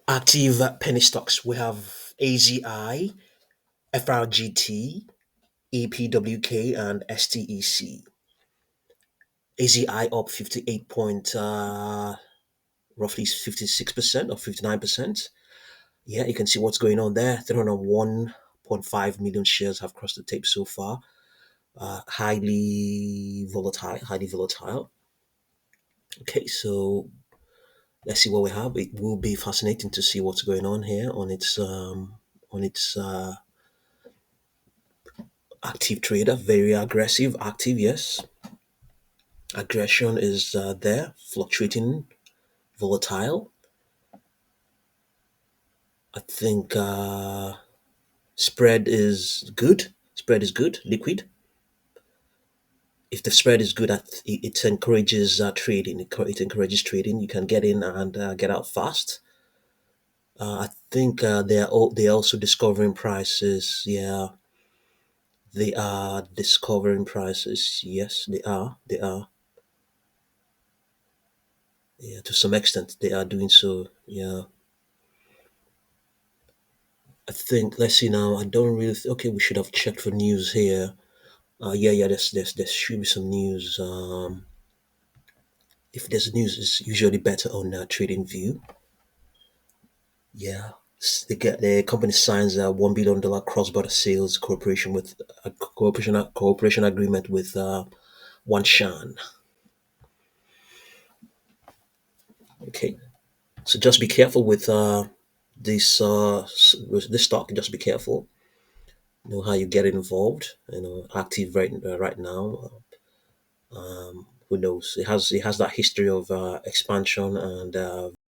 Active penny stocks. We have AZI, FRGT, EPWK, and STEC. AZI up 58 point, roughly 56% or 59%. Yeah, you can see what's going on there. 301.5 million shares have crossed the tape so far. Highly volatile, highly volatile. Okay, so let's see what we have. It will be fascinating to see what's going on here on its active trader. Very aggressive, active. Yes, aggression is there, fluctuating, volatile. I think spread is good. Spread is good. Liquid. If the spread is good, it encourages trading. It encourages trading. You can get in and get out fast. I think they're also discovering prices. Yeah, they are discovering prices. Yes, they are. They are. Yeah, to some extent, they are doing so. Yeah, I think. Let's see now. I don't really. Okay, we should have checked for news here. Yeah. There should be some news. If there's news, it's usually better on Trading View. Yeah, the company signs a $1 billion cross-border sales cooperation with a cooperation agreement with One Shan. Okay, so just be careful with with this stock. Just be careful. You know how you get involved. You know, active right now. Who knows? It has that history of expansion and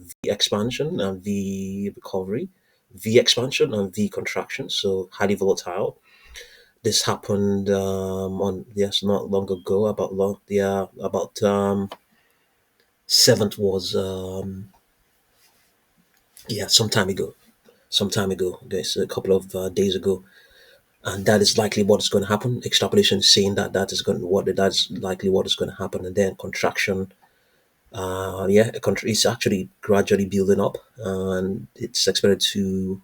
V expansion and V recovery, V expansion and V contraction. So highly volatile. This happened on yes not long ago. About seventh was some time ago. Some time ago. Yes, a couple of days ago, and that is likely what is going to happen. Extrapolation is saying that's likely what is going to happen, and then contraction. It's actually gradually building up, and it's expected to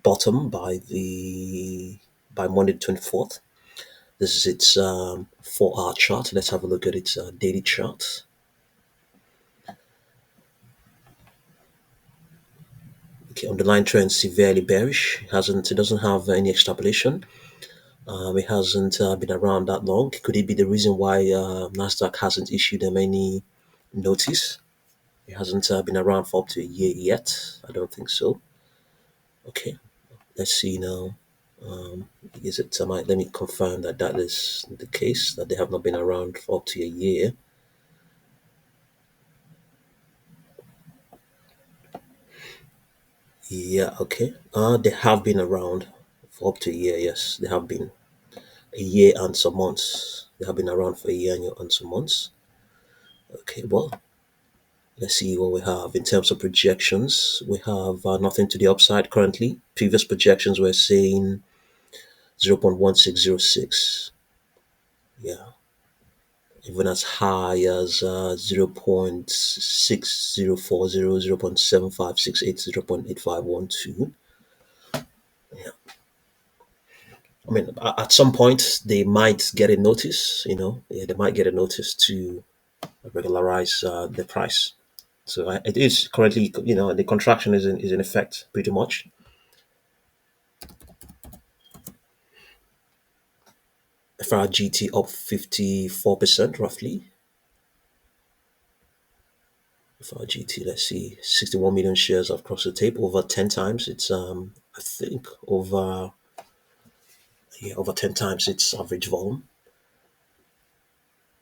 bottom by Monday the 24th. This is its 4-hour chart. Let's have a look at its daily chart. Okay, underlying trend severely bearish. It doesn't have any extrapolation. It hasn't been around that long. Could it be the reason why Nasdaq hasn't issued them any notice? It hasn't been around for up to a year yet. I don't think so. Okay, let's see now. Is it? Let me confirm that that is the case. That they have not been around for up to a year. Yeah. Okay. They have been around for up to a year. Yes, they have been a year and some months. They have been around for a year and some months. Okay. Well, let's see what we have in terms of projections. We have nothing to the upside currently. Previous projections were saying 0.1606. Yeah, even as high as 0.6040, 0.7568, 0.8512. Yeah. I mean, at some point they might get a notice. Yeah, they might get a notice to regularize the price. So it is currently, the contraction is in effect pretty much. FRGT up 54% roughly. FRGT, let's see, 61 million shares have crossed the tape over 10 times. It's I think over 10 times its average volume.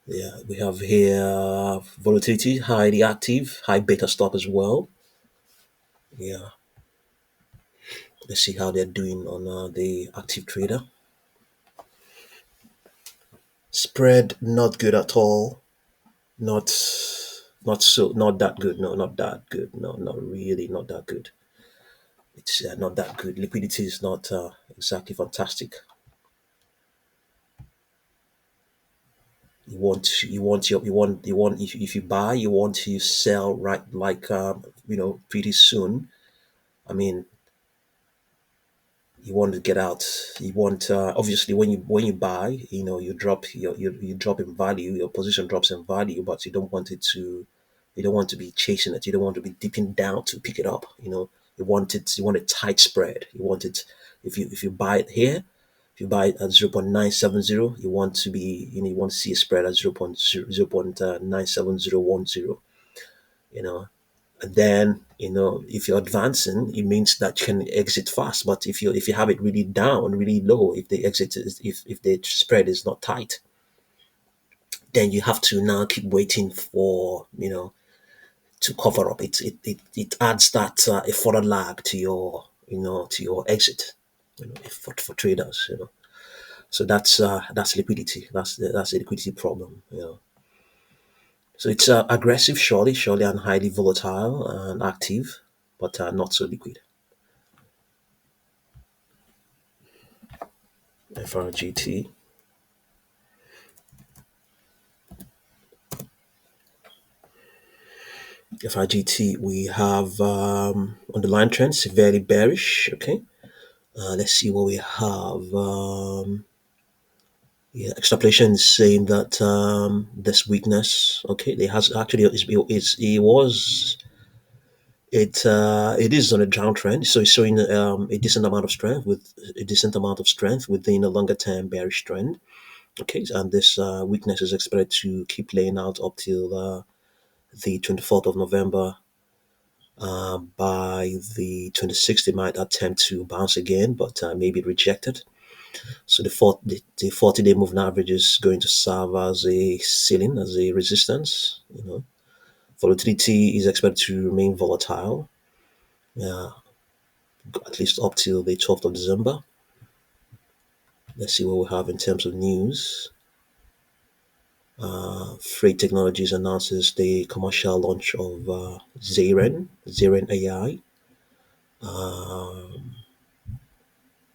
Yeah, we have here volatility, highly active, high beta stop as well. Yeah, let's see how they're doing on the active trader. Spread not good at all. Not not that good. No, not that good. No, not really, not that good. It's not that good. Liquidity is not exactly fantastic. If you buy, you want to sell right, like pretty soon. I mean, you want to get out. You want obviously when you buy, you drop you drop in value. Your position drops in value, but you don't want it to. You don't want to be chasing it. You don't want to be dipping down to pick it up. You want it. You want a tight spread. You want it. If you buy it here, if you buy it at 0.970, you want to be you want to see a spread at 0.97010. You know, and then if you're advancing, it means that you can exit fast. But if you have it really down, really low, if the exit is if the spread is not tight, then you have to now keep waiting for to cover up. It adds that a further lag to your to your exit. For traders. So that's liquidity. That's a liquidity problem. So it's aggressive, surely, and highly volatile and active, but not so liquid. FRGT. FRGT, we have underlying trend severely bearish. Okay, let's see what we have. Yeah, extrapolation is saying that this weakness. Okay, it has actually it is on a downtrend, so it's showing a decent amount of strength within a longer term bearish trend. Okay, and this weakness is expected to keep playing out up till the 24th of November. By the 26th, they might attempt to bounce again, but maybe rejected. So the 40-day moving average is going to serve as a ceiling, as a resistance. Volatility is expected to remain volatile, at least up till the 12th of December. Let's see what we have in terms of news. Freight Technologies announces the commercial launch of Zaren AI.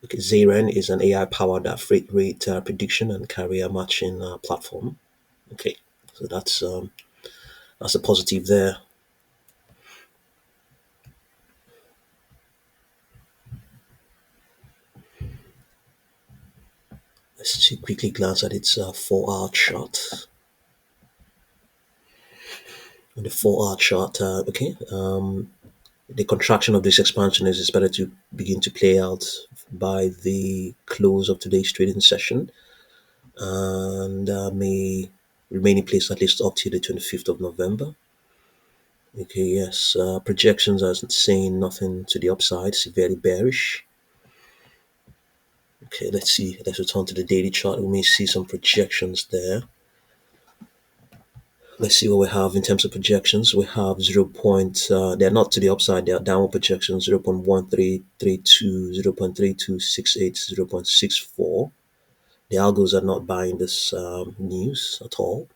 Okay, Zaren is an AI-powered freight rate prediction and carrier matching platform. Okay, so that's a positive there. Let's quickly glance at its 4-hour chart. On the 4-hour chart, okay, the contraction of this expansion is expected to begin to play out by the close of today's trading session and may remain in place at least up to the 25th of November. Okay, yes, projections are saying nothing to the upside, severely bearish. Okay, let's see. Let's return to the daily chart. We may see some projections there. Let's see what we have in terms of projections. We have they're not to the upside, they're downward projections 0.1332, 0.3268, 0.64. The algos are not buying this news at all.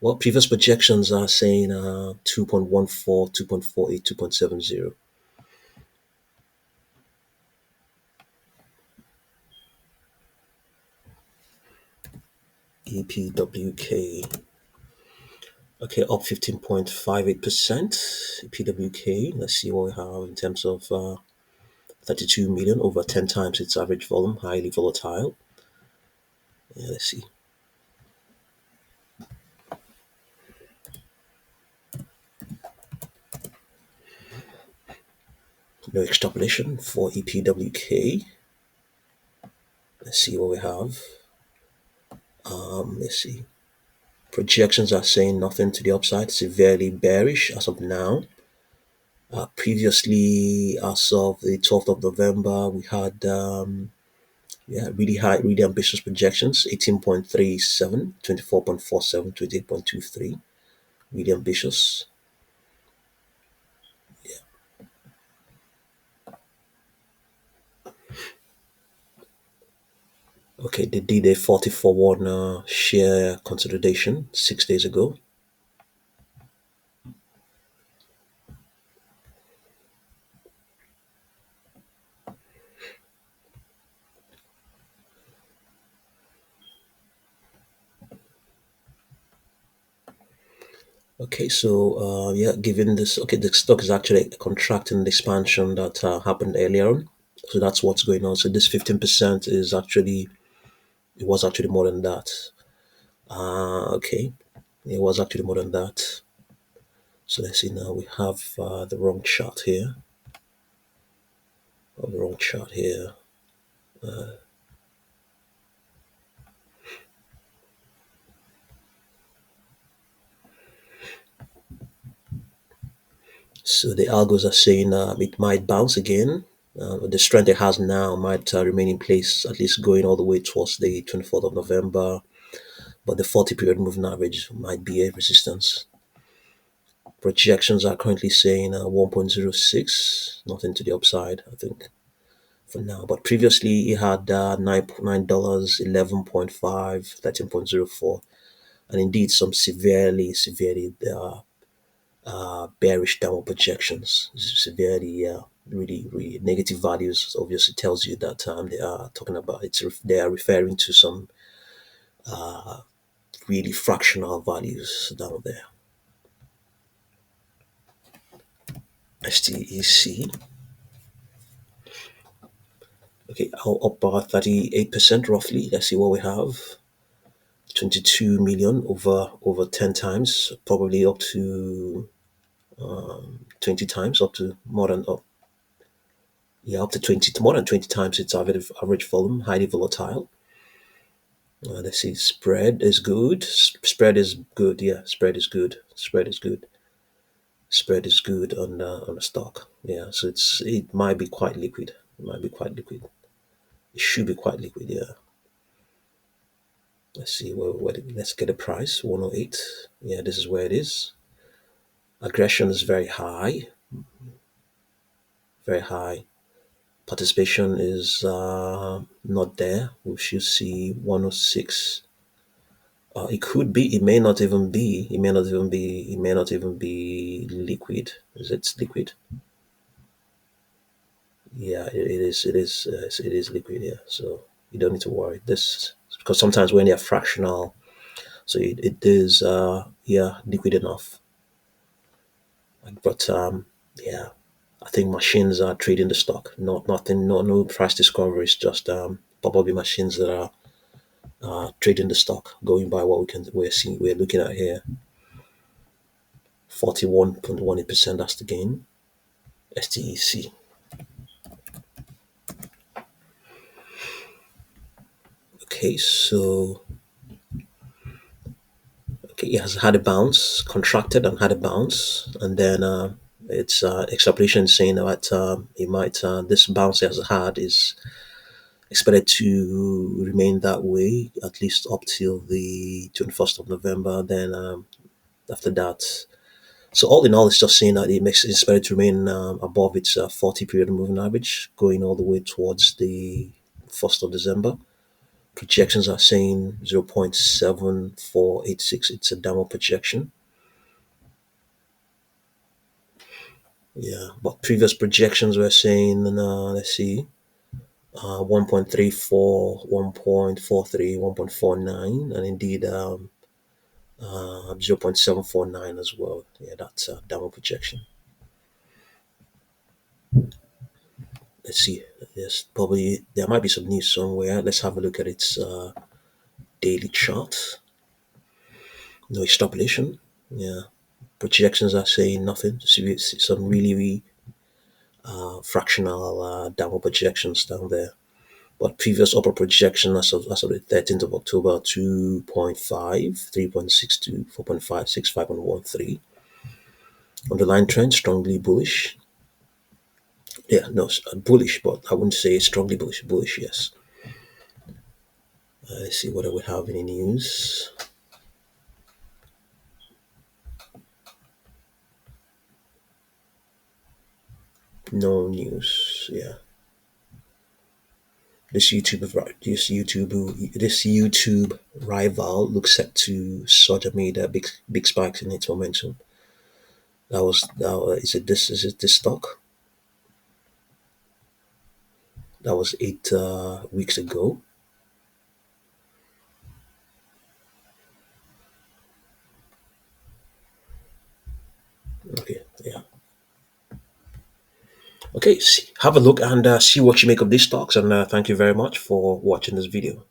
Well, previous projections are saying 2.14, 2.48, 2.70. EPWK. Okay, up 15.58%. EPWK. Let's see what we have in terms of 32 million, over 10 times its average volume, highly volatile. Yeah, let's see. No extrapolation for EPWK. Let's see what we have. Let's see. Projections are saying nothing to the upside, severely bearish as of now. Previously, as of the 12th of November, we had really high, really ambitious projections: 18.37, 24.47, 28.23. Really ambitious. Okay, they did a 40 for 1 share consolidation 6 days ago. Okay, so yeah, given this, okay, the stock is actually contracting the expansion that happened earlier on. So that's what's going on. So this 15% is actually, it was actually more than that. Okay, it was actually more than that. So let's see now. We have the wrong chart here. Oh, the wrong chart here. So the algos are saying it might bounce again. The strength it has now might remain in place, at least going all the way towards the 24th of November. But the 40 period moving average might be a resistance. Projections are currently saying 1.06, nothing to the upside, I think, for now. But previously, it had $9, 11.5, 13.04, and indeed some severely bearish downward projections, severely really negative values. Obviously, tells you that they are talking about they are referring to some really fractional values down there. STEC, okay, up about 38% roughly. Let's see what we have. 22 million over 10 times, probably up to 20 times, up to more than up. Yeah, up to 20, more than 20 times its average volume, highly volatile. Let's see, spread is good. Spread is good. Yeah, spread is good. Spread is good. Spread is good on the stock. Yeah, so it might be quite liquid. It might be quite liquid. It should be quite liquid. Yeah. Let's see let's get a price 108. Yeah, this is where it is. Aggression is very high, very high. Participation is not there. We should see 106. It could be. It may not even be. It may not even be. It may not even be liquid. Is it liquid? Yeah, it is. It is. It is liquid. Yeah. So you don't need to worry. This because sometimes when they're fractional, so it is. Yeah, liquid enough. But yeah, I think machines are trading the stock. Not nothing. No price discovery. It's just probably machines that are trading the stock. Going by what we're looking at here. 41.18%. That's the gain. STEC. Okay, so okay, it has had a bounce, contracted and had a bounce, and then its extrapolation is saying that it might this bounce it has had is expected to remain that way at least up till the 21st of November. Then after that, so all in all, it's just saying that it makes it expected to remain above its 40 period moving average, going all the way towards the 1st of December. Projections are saying 0.7486. It's a downward projection. Yeah, but previous projections were saying, let's see, 1.34, 1.43, 1.49, and indeed 0.749 as well. Yeah, that's a downward projection. Let's see. Yes, probably there might be some news somewhere. Let's have a look at its daily chart. No extrapolation. Yeah, projections are saying nothing. Some really fractional downward projections down there. But previous upper projection as of the 13th of October 2.5, 3.62, 4.56, 5.13. Underlying trend strongly bullish. Yeah, no, bullish, but I wouldn't say strongly bullish. Bullish, yes. Let's see whether we have any news. No news. Yeah. This YouTube rival looks set to sort of made a big spikes in its momentum. Is it this stock? That was 8 weeks ago. Okay, yeah. Okay, have a look and see what you make of these stocks. And thank you very much for watching this video.